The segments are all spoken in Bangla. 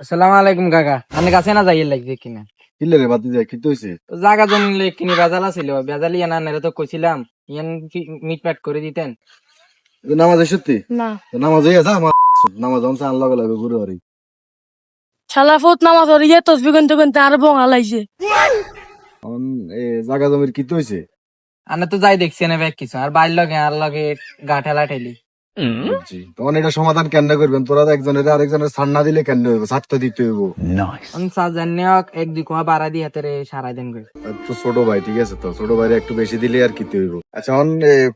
আসসালামু আলাইকুম কাকা, আমি কাছে না যাইয়ে লাগছে কিনা কিলে রে বাতি যায় কি হইছে? জাগা জমি কিনে বেজাল ছিল, বেজাল ইয়ান আনারে তো কইছিলাম ইয়ান মিটমাট করে দিতেন। নামাজ সত্যি না নামাজ হইয়া যা আমার নামাজ অংশ আন লগে লগে ঘুরে হারি শালা ফোত নামাজ পড়িয়ে তসবি গুনতে গুনতে আর বঙা লাইছে। এ জাগা জমির কি হইছে? আনে তো যাই দেখছি না ব্যাগ কিছু আর বাইর লগে আর লগে গা ঠেলা ঠেলি। বুঝছি। তখন এটা সমাধান কেন করবেন? তোরা তো একজনের আরেকজনের ছাড় না দিলে কেন হইব? ছাড়তে দিতে হইব। জানি এক দুই কোয়া বাড়া দিয়ে হাতে সারাই দেন করে। আর তো ছোট ভাই ঠিক আছে, তো ছোট ভাইরে একটু বেশি দিলে আর কি হইব? আচ্ছা এখন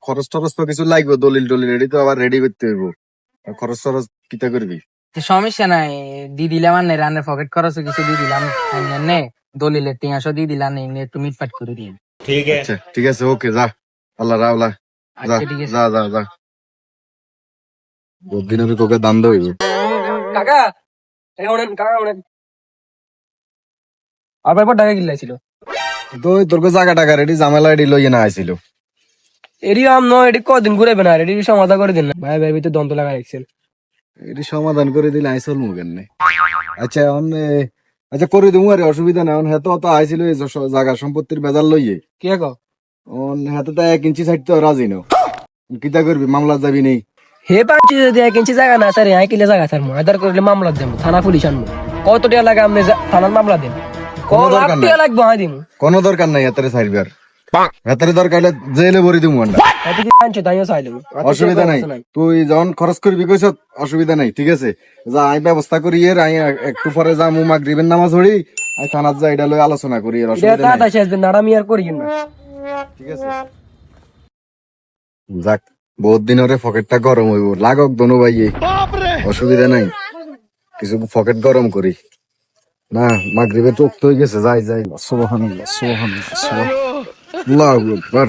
খরচ টরচ তো কিছু লাগবে, দলিল টলিল রেডি তো আবার রেডি করতে হইব। আর খরচ টরচ কিতা করবি? তো সমস্যা নাই, দি দিলাম আর রানের পকেট খরচ কিছু দিয়ে দিলাম, নে দলিলের টিয়াশো দিয়ে দিলাম, একটু মিটপাট করে দিন। আচ্ছা ঠিক আছে, ওকে যা। আল্লাহ রাওলা যা আচ্ছা ঠিক আছে যা যা যা। বহুদিন আমি তোকে দান দেব। কাকা, এই ওড়েন কাকা ওড়েন। আর ব্যাপার টাকা কিল্লাছিল তো তোর জায়গা টাকা রেডি ঝামেলা রেডি লইয়ে না আইছিল। এডি আম ন এডি কদিন ঘুরে না এডি সমাধা করে দিন না ভাই, ভাই তো দন্ত লাগা রাখছেন। এটি সমাধান করে দিলে আইসল মুখের নেই। আচ্ছা আচ্ছা করে দিমু, আরে অসুবিধা নাই। হ্যাঁ তো আইছিল এই জায়গা সম্পত্তির বেজাল লইয়ে। কি কো হাতে তো 1 ইঞ্চি ছাড়তে রাজি নো। কিতা করবি? মামলা যাবি নেই? হে পাঁচি যদি 1 ইঞ্চি জায়গা না স্যার এক কিলো জায়গা স্যার আধার করলে মামলা দেবো, থানা পুলিশ আনবো। কত টাকা লাগে আপনি থানার মামলা দেন? কোনো কত লাখ দরকার নাই। টাকা লাগবে হয় দিন? কোনো দরকার নাই হাতের ছাড়বার। হাতের দরকার হলে জেলে ভরি দিমু আমরা। এত কি আনছো তাইও চাইলো, অসুবিধা নাই, তুই যখন খরচ করবি কইস অসুবিধা নাই, ঠিক আছে। যা আমি ব্যবস্থা করি এর, আমি একটু পরে যা মু মাগরিবের নামাজ পড়ি, আমি থানার যা এটা লই আলোচনা করি এর, অসুবিধা নাই, তাড়াতাড়ি শেষ দিন নাড়ামি আর করি না। ঠিক আছে। যাক, বহুত দিন ওরে পকেটটা গরম হইব, লাগক দোনো ভাইয়ে, অসুবিধা নাই। কিছু পকেট গরম করি না, মাগরিবে তো হয়ে গেছে, যাই যাই। সুবহানাল্লাহ সুবহানাল্লাহ সুবহানাল্লাহ, আল্লাহু আকবার।